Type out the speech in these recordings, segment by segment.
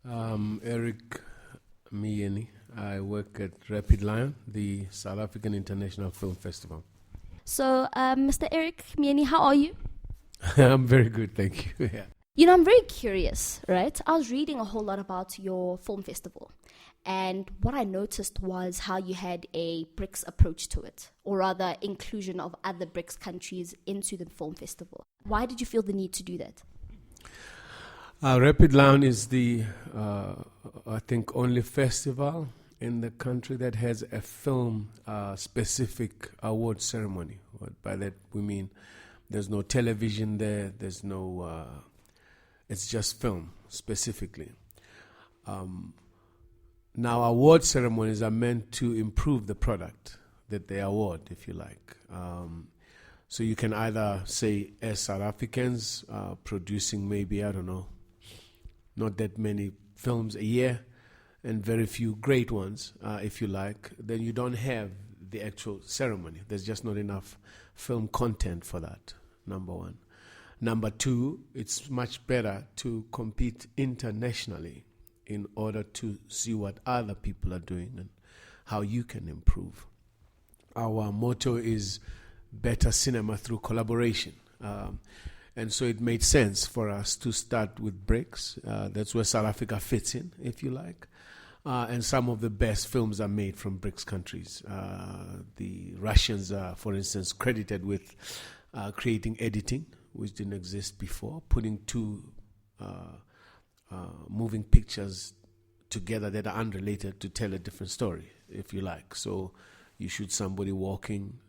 Eric Miyeni. I work at RapidLion, the South African International Film Festival. So, Mr. Eric Miyeni, how are you? I'm very good, thank you. Yeah. You know, I'm very curious, right? I was reading a whole lot about your film festival. And what I noticed was how you had a BRICS approach to it, or rather, inclusion of other BRICS countries into the film festival. Why did you feel the need to do that? RapidLion is the, I think, only festival in the country that has a film-specific award ceremony. By that we mean there's no television there, there's no, it's just film specifically. Now, award ceremonies are meant to improve the product that they award, if you like. So you can either say, as South Africans, producing maybe, I don't know, not that many films a year and very few great ones, if you like, then you don't have the actual ceremony. There's just not enough film content for that, number one. Number two, it's much better to compete internationally in order to see what other people are doing and how you can improve. Our motto is better cinema through collaboration. And so it made sense for us to start with BRICS. That's where South Africa fits in, if you like. And some of the best films are made from BRICS countries. The Russians are, for instance, credited with creating editing, which didn't exist before, putting two moving pictures together that are unrelated to tell a different story, if you like. So you shoot somebody walking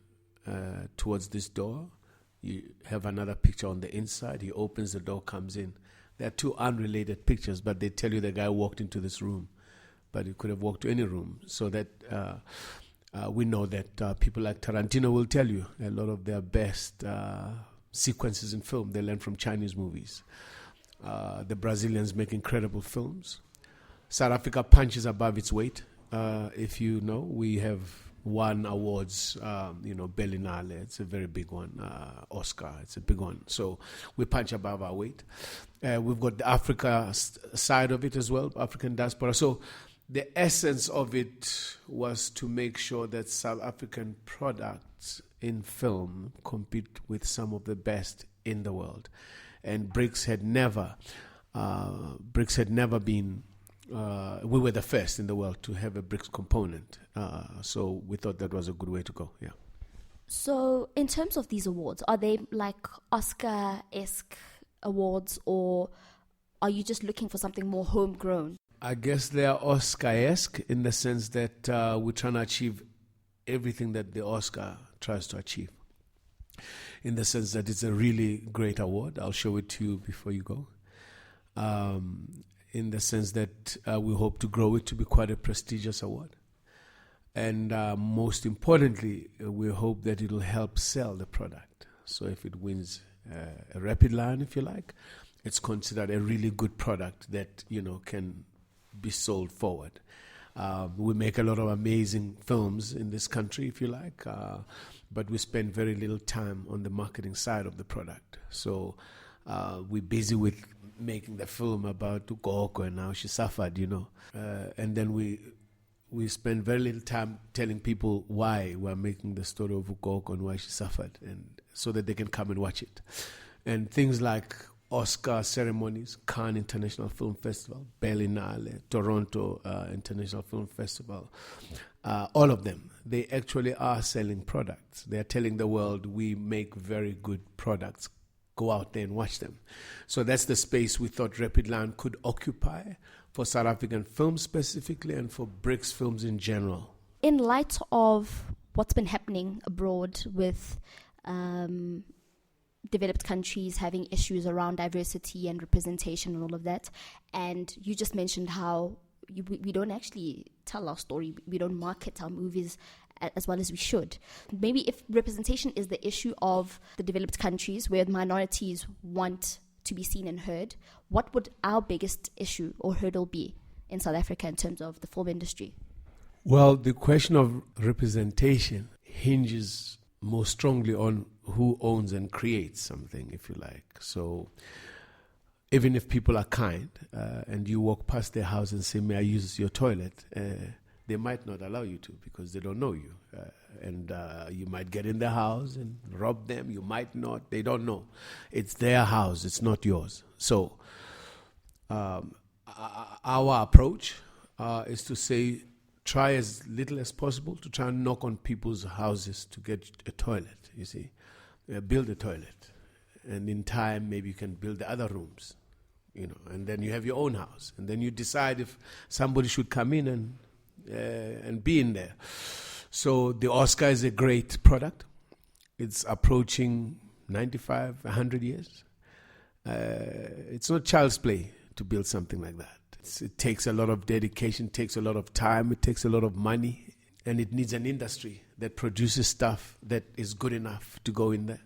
towards this door. You have another picture on the inside. He opens the door, comes in. They're two unrelated pictures, but they tell you the guy walked into this room, but he could have walked to any room. So that we know that people like Tarantino will tell you a lot of their best sequences in film they learn from Chinese movies. The Brazilians make incredible films. South Africa punches above its weight. If you know, we have won awards, Berlinale, it's a very big one. Oscar, it's a big one. So we punch above our weight. We've got the Africa side of it as well, African diaspora. So the essence of it was to make sure that South African products in film compete with some of the best in the world. And BRICS had never been, we were the first in the world to have a BRICS component. So we thought that was a good way to go, yeah. So in terms of these awards, are they like Oscar-esque awards, or are you just looking for something more homegrown? I guess they are Oscar-esque in the sense that we're trying to achieve everything that the Oscar tries to achieve. In the sense that it's a really great award. I'll show it to you before you go. In the sense that we hope to grow it to be quite a prestigious award. And most importantly, we hope that it'll help sell the product. So if it wins a RapidLion, if you like, it's considered a really good product that, can be sold forward. We make a lot of amazing films in this country, if you like, but we spend very little time on the marketing side of the product. So we're busy with making the film about Ukoko and how she suffered, and then we spend very little time telling people why we're making the story of Ukoko and why she suffered, and so that they can come and watch it. And things like Oscar ceremonies, Cannes International Film Festival, Berlinale, Toronto International Film Festival, all of them, they actually are selling products. They are telling the world we make very good products. Go out there and watch them. So that's the space we thought RapidLion could occupy for South African films specifically and for BRICS films in general. In light of what's been happening abroad with developed countries having issues around diversity and representation and all of that, and you just mentioned how we don't actually tell our story, we don't market our movies as well as we should. Maybe if representation is the issue of the developed countries where minorities want to be seen and heard, what would our biggest issue or hurdle be in South Africa in terms of the film industry? Well, the question of representation hinges most strongly on who owns and creates something, if you like. So even if people are kind and you walk past their house and say, may I use your toilet? They might not allow you to because they don't know you. And you might get in their house and rob them. You might not. They don't know. It's their house. It's not yours. So our approach is to say, try as little as possible to try and knock on people's houses to get a toilet, you see. Build a toilet. And in time, maybe you can build the other rooms, and then you have your own house. And then you decide if somebody should come in and be in there. So the Oscar is a great product. It's approaching 95, 100 years. It's not child's play to build something like that. It takes a lot of dedication, takes a lot of time, it takes a lot of money, and it needs an industry that produces stuff that is good enough to go in there.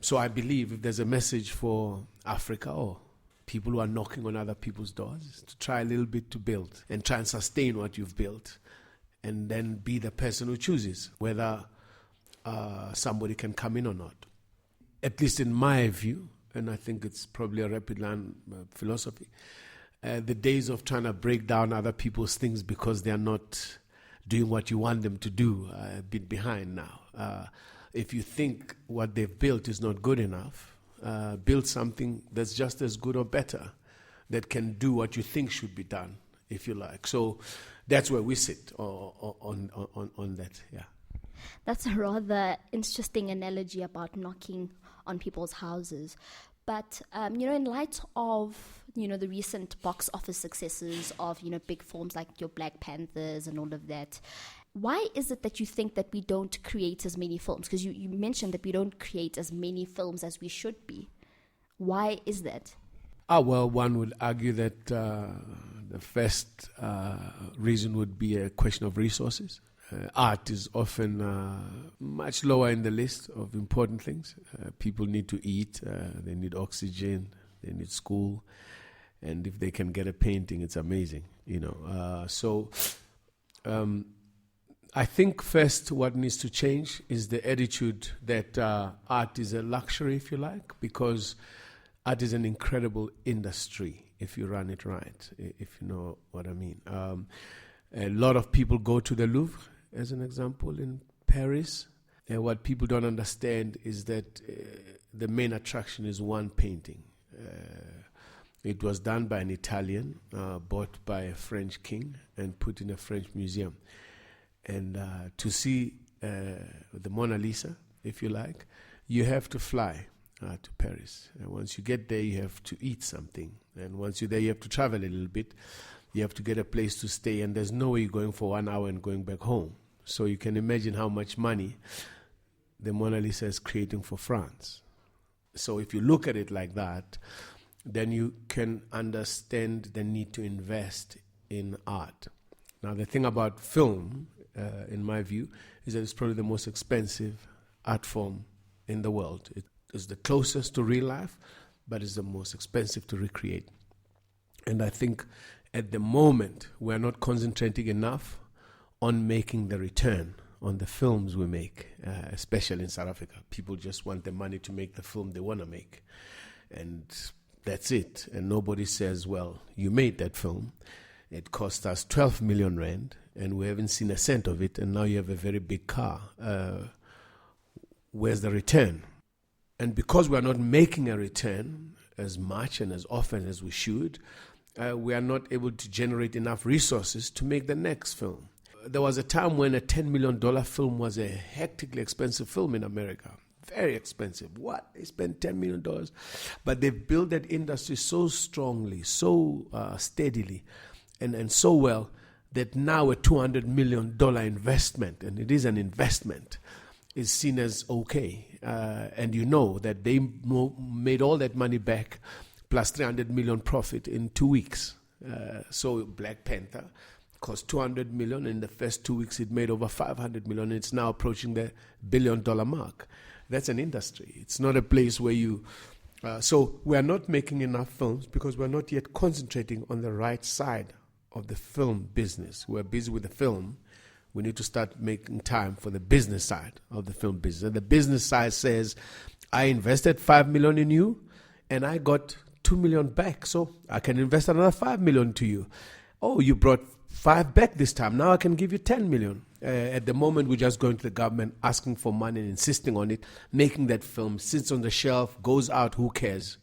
So I believe if there's a message for Africa or people who are knocking on other people's doors, is to try a little bit to build and try and sustain what you've built, and then be the person who chooses whether somebody can come in or not. At least in my view, and I think it's probably a RapidLion philosophy, the days of trying to break down other people's things because they are not doing what you want them to do are a bit behind now. If you think what they've built is not good enough, build something that's just as good or better, that can do what you think should be done, if you like. So that's where we sit on that, yeah. That's a rather interesting analogy about knocking on people's houses. But, in light of, the recent box office successes of, big films like your Black Panthers and all of that, why is it that you think that we don't create as many films? Because you mentioned that we don't create as many films as we should be. Why is that? Well, one would argue that the first reason would be a question of resources. Art is often much lower in the list of important things. People need to eat, they need oxygen, they need school, and if they can get a painting, it's amazing, So I think first what needs to change is the attitude that art is a luxury, if you like, because art is an incredible industry if you run it right, if you know what I mean. A lot of people go to the Louvre, as an example, in Paris. And what people don't understand is that the main attraction is one painting. It was done by an Italian, bought by a French king, and put in a French museum. And to see the Mona Lisa, if you like, you have to fly to Paris. And once you get there, you have to eat something. And once you're there, you have to travel a little bit. You have to get a place to stay, and there's no way you're going for 1 hour and going back home. So you can imagine how much money the Mona Lisa is creating for France. So if you look at it like that, then you can understand the need to invest in art. Now, the thing about film, in my view, is that it's probably the most expensive art form in the world. It is the closest to real life, but it's the most expensive to recreate. And I think at the moment, we're not concentrating enough on making the return on the films we make, especially in South Africa. People just want the money to make the film they want to make. And that's it. And nobody says, well, you made that film. It cost us 12 million rand, and we haven't seen a cent of it, and now you have a very big car. Where's the return? And because we're not making a return as much and as often as we should, we are not able to generate enough resources to make the next film. There was a time when a $10 million film was a hectically expensive film in America. Very expensive. What? They spent $10 million. But they've built that industry so strongly, so steadily, and so well, that now a $200 million investment, and it is an investment, is seen as okay. And you know that they made all that money back plus 300 million profit in 2 weeks. So Black Panther cost 200 million. In the first 2 weeks, it made over 500 million. It's now approaching the $1 billion mark. That's an industry. It's not a place where you... so we are not making enough films because we're not yet concentrating on the right side of the film business. We're busy with the film. We need to start making time for the business side of the film business. And the business side says, I invested 5 million in you, and I got 2 million back, so I can invest another 5 million to you. Oh, you brought 5 back this time. Now I can give you 10 million. At the moment, we're just going to the government, asking for money and insisting on it, making that film, sits on the shelf, goes out, who cares?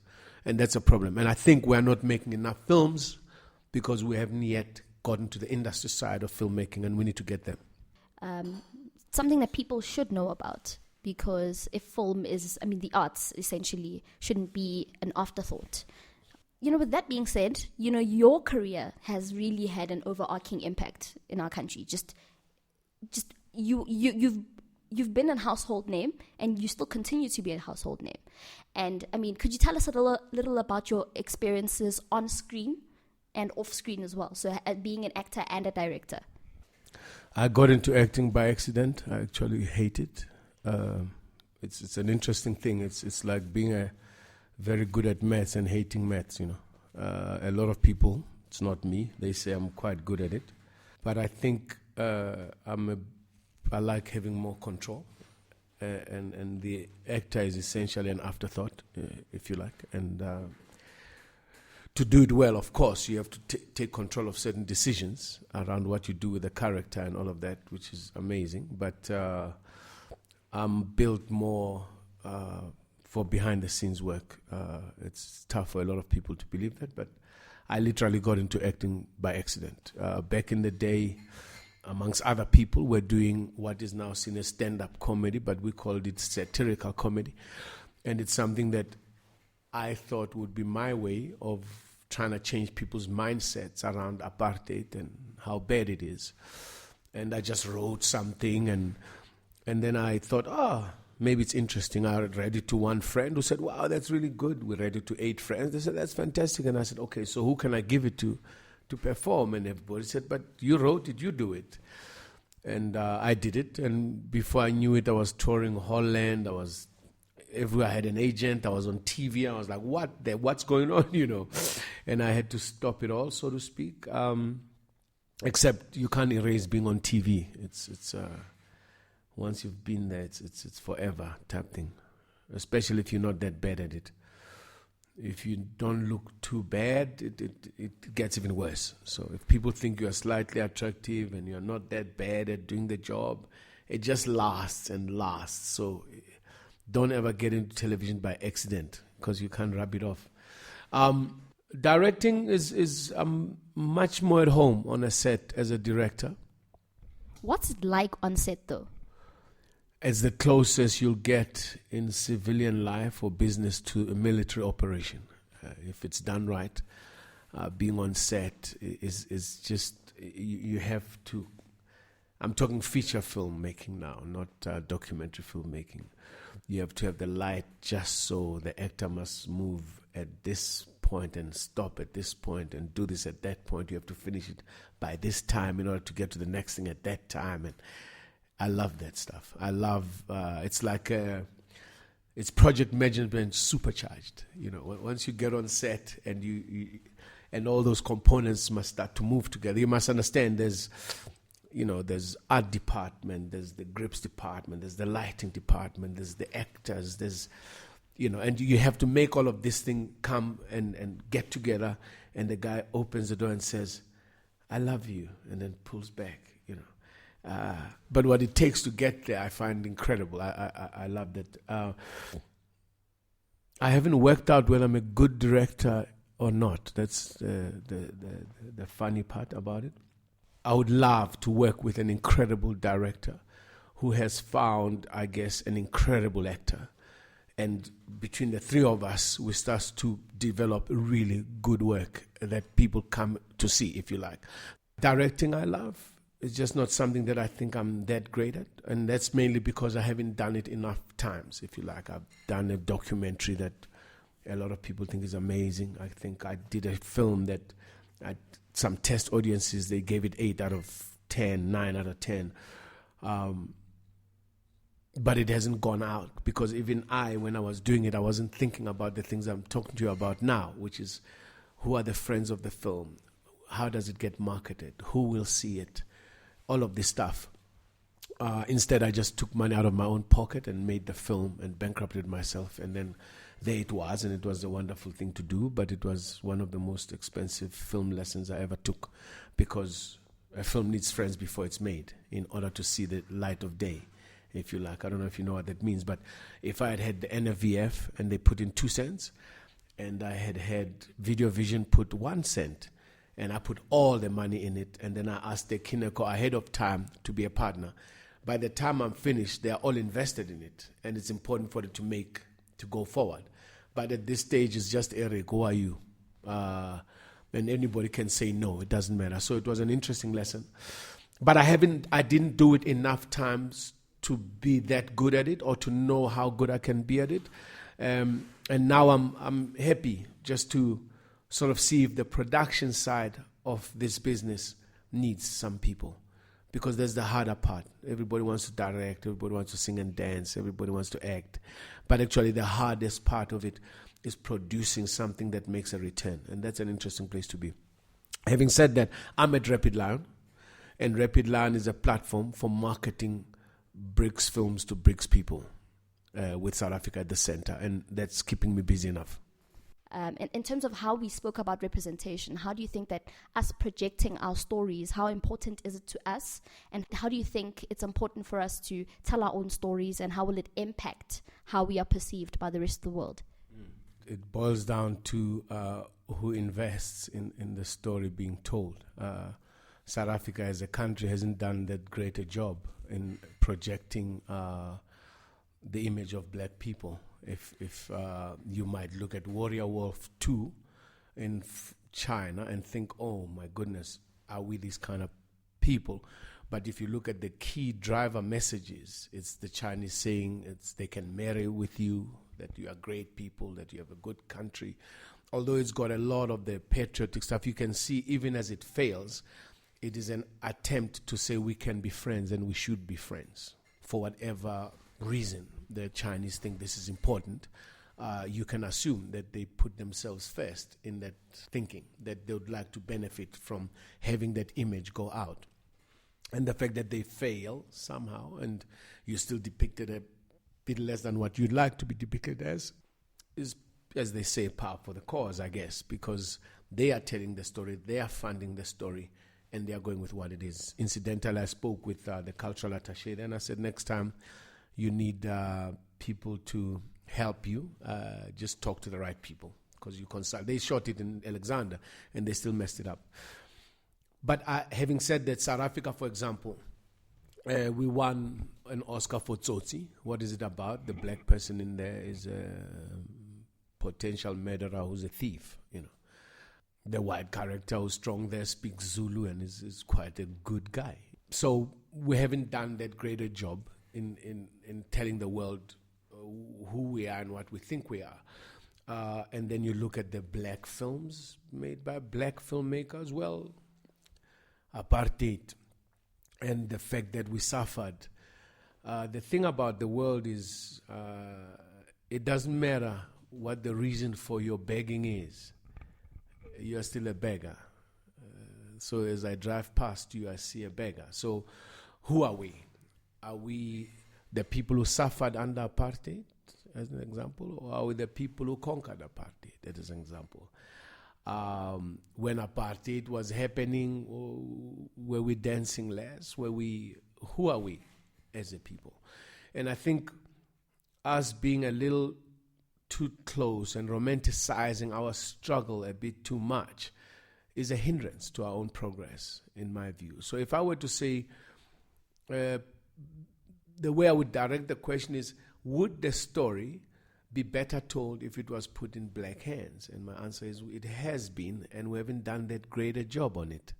And that's a problem. And I think we're not making enough films because we haven't yet gotten to the industry side of filmmaking, and we need to get them. Something that people should know about, because if film is, the arts essentially shouldn't be an afterthought. With that being said, your career has really had an overarching impact in our country. You've been a household name, and you still continue to be a household name. And could you tell us a little about your experiences on screen and off screen as well? So being an actor and a director. I got into acting by accident. I actually hate it. It's an interesting thing. It's like being very good at maths and hating maths. A lot of people, it's not me, they say I'm quite good at it, but I think I like having more control, and the actor is essentially an afterthought, if you like. And to do it well, of course, you have to take control of certain decisions around what you do with the character and all of that, which is amazing. But I'm built more for behind-the-scenes work. It's tough for a lot of people to believe that, but I literally got into acting by accident. Back in the day, amongst other people, we're doing what is now seen as stand-up comedy, but we called it satirical comedy. And it's something that I thought would be my way of trying to change people's mindsets around apartheid and how bad it is. And I just wrote something, and then I thought, maybe it's interesting. I read it to one friend who said, wow, that's really good. We read it to 8 friends. They said, that's fantastic. And I said, okay, so who can I give it to perform? And everybody said, but you wrote it, you do it. And I did it. And before I knew it, I was touring Holland. I was everywhere. I had an agent. I was on TV. I was like, what's going on, And I had to stop it all, so to speak. Except you can't erase being on TV. It's once you've been there, it's forever type thing, especially if you're not that bad at it. If you don't look too bad, it gets even worse. So if people think you are slightly attractive and you're not that bad at doing the job, it just lasts and lasts. So don't ever get into television by accident, because you can't rub it off. Directing is much more at home on a set as a director. What's it like on set, though? It's the closest you'll get in civilian life or business to a military operation. If it's done right, being on set is just, you have to, I'm talking feature filmmaking now, not documentary filmmaking. You have to have the light just so the actor must move at this point and stop at this point and do this at that point. You have to finish it by this time in order to get to the next thing at that time. And I love that stuff. I love, it's like, it's project management supercharged. Once you get on set and you and all those components must start to move together. You must understand there's art department, there's the grips department, there's the lighting department, there's the actors, there's, and you have to make all of this thing come and get together. And the guy opens the door and says, I love you, and then pulls back, But what it takes to get there, I find incredible. I love that. I haven't worked out whether I'm a good director or not. That's the funny part about it. I would love to work with an incredible director who has found, I guess, an incredible actor. And between the three of us, we start to develop really good work that people come to see, if you like. Directing, I love. It's just not something that I think I'm that great at. And that's mainly because I haven't done it enough times, if you like. I've done a documentary that a lot of people think is amazing. I think I did a film that some test audiences, they gave it 8 out of 10, 9 out of 10. But it hasn't gone out because even when I was doing it, I wasn't thinking about the things I'm talking to you about now, which is who are the friends of the film? How does it get marketed? Who will see it? All of this stuff. Instead, I just took money out of my own pocket and made the film and bankrupted myself. And then there it was, and it was a wonderful thing to do, but it was one of the most expensive film lessons I ever took, because a film needs friends before it's made in order to see the light of day, if you like. I don't know if you know what that means, but if I had the NFVF and they put in 2 cents, and I had Video Vision put 1 cent, and I put all the money in it, and then I asked the Kineko ahead of time to be a partner. By the time I'm finished, they are all invested in it, and it's important for it to go forward. But at this stage, it's just Eric, who are you? And anybody can say no, it doesn't matter. So it was an interesting lesson. But I didn't do it enough times to be that good at it, or to know how good I can be at it. And now I'm happy just to sort of see if the production side of this business needs some people. Because there's the harder part. Everybody wants to direct, everybody wants to sing and dance, everybody wants to act. But actually the hardest part of it is producing something that makes a return. And that's an interesting place to be. Having said that, I'm at RapidLion. And RapidLion is a platform for marketing BRICS films to BRICS people, with South Africa at the center. And that's keeping me busy enough. In terms of how we spoke about representation, how do you think that us projecting our stories, how important is it to us? And how do you think it's important for us to tell our own stories, and how will it impact how we are perceived by the rest of the world? It boils down to who invests in the story being told. South Africa as a country hasn't done that great a job in projecting the image of black people. If you might look at Warrior Wolf 2 in China and think, oh my goodness, are we these kind of people? But if you look at the key driver messages, it's the Chinese saying they can marry with you, that you are great people, that you have a good country. Although it's got a lot of the patriotic stuff, you can see even as it fails, it is an attempt to say we can be friends and we should be friends for whatever reason the Chinese think this is important. You can assume that they put themselves first in that thinking, that they would like to benefit from having that image go out. And the fact that they fail somehow, and you're still depicted a bit less than what you'd like to be depicted as, is, as they say, par for the cause, I guess, because they are telling the story, they are funding the story, and they are going with what it is. Incidentally, I spoke with the cultural attaché, and I said, next time you need people to help you, just talk to the right people, because you consult. They shot it in Alexander, and they still messed it up. But having said that, South Africa, for example, we won an Oscar for Tsotsi. What is it about? The black person in there is a potential murderer who's a thief, you know. The white character who's strong there speaks Zulu and is quite a good guy. So we haven't done that greater job in telling the world who we are and what we think we are. And then you look at the black films made by black filmmakers. Well, apartheid and the fact that we suffered. The thing about the world is it doesn't matter what the reason for your begging is. You are still a beggar. So as I drive past you, I see a beggar. So who are we? Are we the people who suffered under apartheid, as an example, or are we the people who conquered apartheid, as an example? When apartheid was happening, were we dancing less? Who are we as a people? And I think us being a little too close and romanticizing our struggle a bit too much is a hindrance to our own progress, in my view. So if I were to say, the way I would direct the question is, would the story be better told if it was put in black hands? And my answer is it has been, and we haven't done that great a job on it.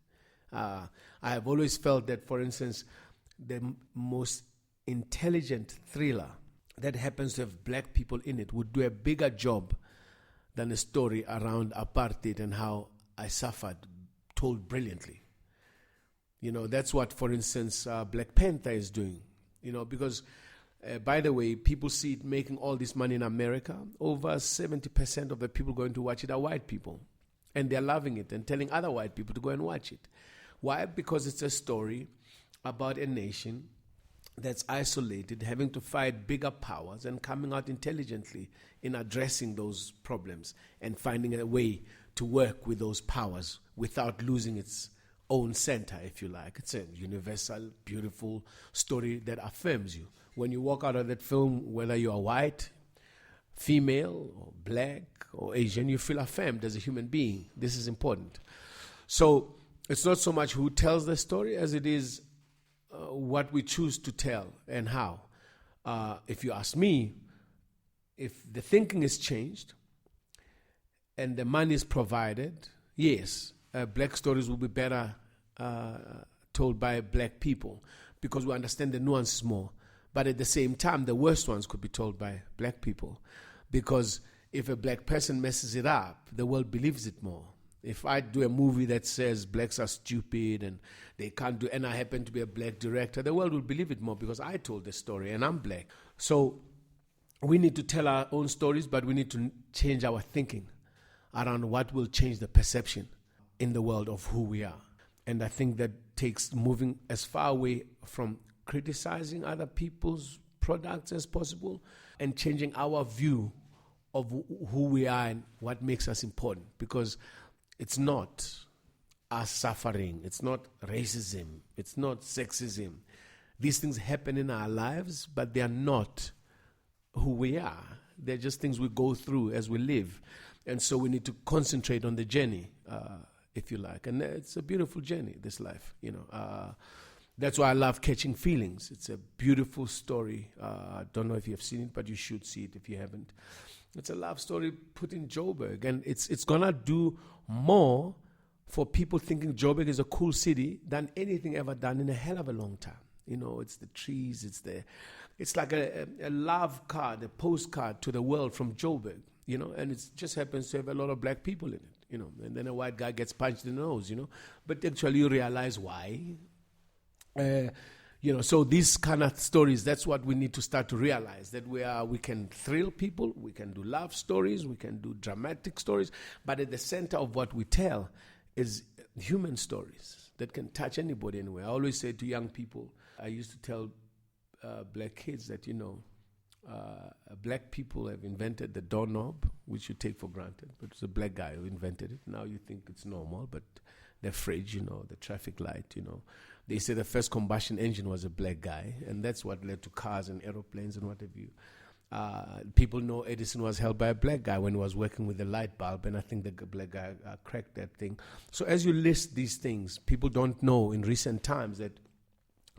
I have always felt that, for instance, the most intelligent thriller that happens to have black people in it would do a bigger job than a story around apartheid and how I suffered, told brilliantly. You know, that's what, for instance, Black Panther is doing. You know, because, by the way, people see it making all this money in America. Over 70% of the people going to watch it are white people. And they're loving it and telling other white people to go and watch it. Why? Because it's a story about a nation that's isolated, having to fight bigger powers and coming out intelligently in addressing those problems and finding a way to work with those powers without losing its own center, if you like. It's a universal, beautiful story that affirms you. When you walk out of that film, whether you are white, female, or black, or Asian, you feel affirmed as a human being. This is important. So it's not so much who tells the story as it is what we choose to tell and how. If you ask me, if the thinking is changed and the money is provided, yes, black stories will be better told by black people because we understand the nuances more. But at the same time, the worst ones could be told by black people because if a black person messes it up, the world believes it more. If I do a movie that says blacks are stupid and they can't do, and I happen to be a black director, the world will believe it more because I told the story and I'm black. So we need to tell our own stories, but we need to change our thinking around what will change the perception in the world of who we are. And I think that takes moving as far away from criticizing other people's products as possible and changing our view of who we are and what makes us important. Because it's not us suffering, it's not racism, it's not sexism. These things happen in our lives, but they are not who we are. They're just things we go through as we live. And so we need to concentrate on the journey, if you like. And it's a beautiful journey, this life, you know. That's why I love Catching Feelings. It's a beautiful story. I don't know if you have seen it, but you should see it if you haven't. It's a love story put in Joburg, and it's going to do more for people thinking Joburg is a cool city than anything ever done in a hell of a long time. You know, it's the trees, it's like a love card, a postcard to the world from Joburg, you know, and it just happens to have a lot of black people in it, you know, and then a white guy gets punched in the nose, you know, but actually you realize why. You know, so these kind of stories, that's what we need to start to realize, that we can thrill people, we can do love stories, we can do dramatic stories, but at the center of what we tell is human stories that can touch anybody anywhere. I always say to young people, I used to tell black kids that, you know, black people have invented the doorknob, which you take for granted, but it's a black guy who invented it. Now you think it's normal, but the fridge, you know, the traffic light, you know. They say the first combustion engine was a black guy, and that's what led to cars and aeroplanes and what have you. People know Edison was held by a black guy when he was working with the light bulb, and I think the black guy cracked that thing. So as you list these things, people don't know in recent times that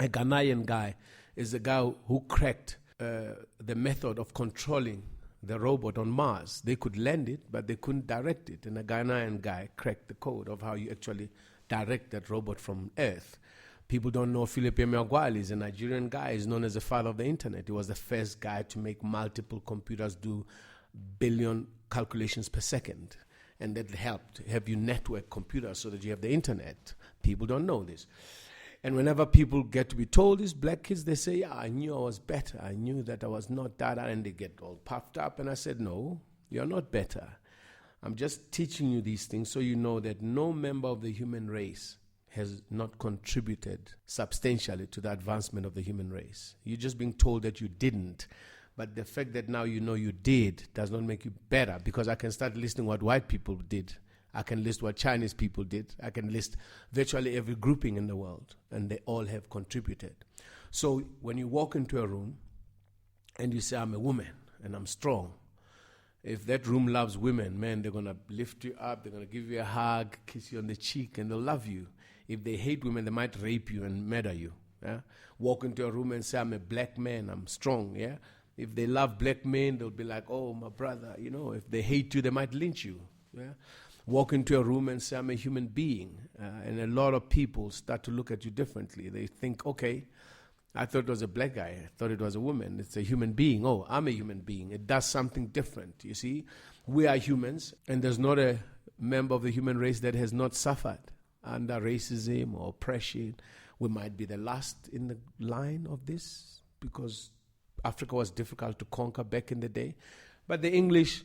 a Ghanaian guy is the guy who cracked the method of controlling the robot on Mars. They could land it, but they couldn't direct it. And a Ghanaian guy cracked the code of how you actually direct that robot from Earth. People don't know Philip Emeagwali is a Nigerian guy. He's known as the father of the internet. He was the first guy to make multiple computers do billion calculations per second. And that helped have you network computers so that you have the internet. People don't know this. And whenever people get to be told, these black kids, they say, yeah, I knew I was better. I knew that I was not that. And they get all puffed up. And I said, no, you're not better. I'm just teaching you these things so you know that no member of the human race has not contributed substantially to the advancement of the human race. You're just being told that you didn't. But the fact that now you know you did does not make you better, because I can start listing what white people did. I can list what Chinese people did. I can list virtually every grouping in the world, and they all have contributed. So when you walk into a room and you say, I'm a woman and I'm strong, if that room loves women, man, they're going to lift you up, they're going to give you a hug, kiss you on the cheek, and they'll love you. If they hate women, they might rape you and murder you. Yeah? Walk into a room and say, I'm a black man, I'm strong. Yeah. If they love black men, they'll be like, oh, my brother. You know, if they hate you, they might lynch you. Yeah. Walk into a room and say, I'm a human being. And a lot of people start to look at you differently. They think, okay, I thought it was a black guy. I thought it was a woman. It's a human being. Oh, I'm a human being. It does something different, you see. We are humans, and there's not a member of the human race that has not suffered under racism or oppression. We might be the last in the line of this because Africa was difficult to conquer back in the day. But the English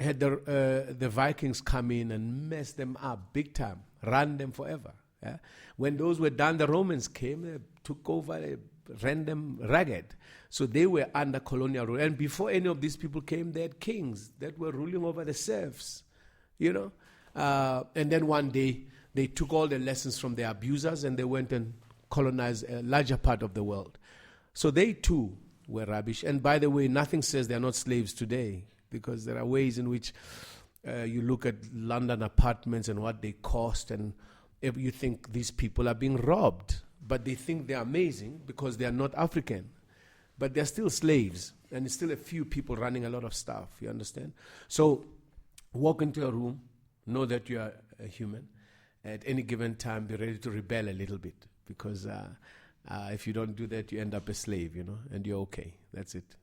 had the Vikings come in and mess them up big time, run them forever. Yeah? When those were done, the Romans came, they took over, they ran them ragged. So they were under colonial rule. And before any of these people came, they had kings that were ruling over the serfs, you know. And then one day, they took all the lessons from their abusers and they went and colonized a larger part of the world. So they too were rubbish. And by the way, nothing says they're not slaves today, because there are ways in which you look at London apartments and what they cost, and if you think these people are being robbed, but they think they're amazing because they are not African. But they're still slaves, and it's still a few people running a lot of stuff, you understand? So walk into a room, know that you are a human. At any given time, be ready to rebel a little bit, because if you don't do that, you end up a slave, you know, and you're okay. That's it.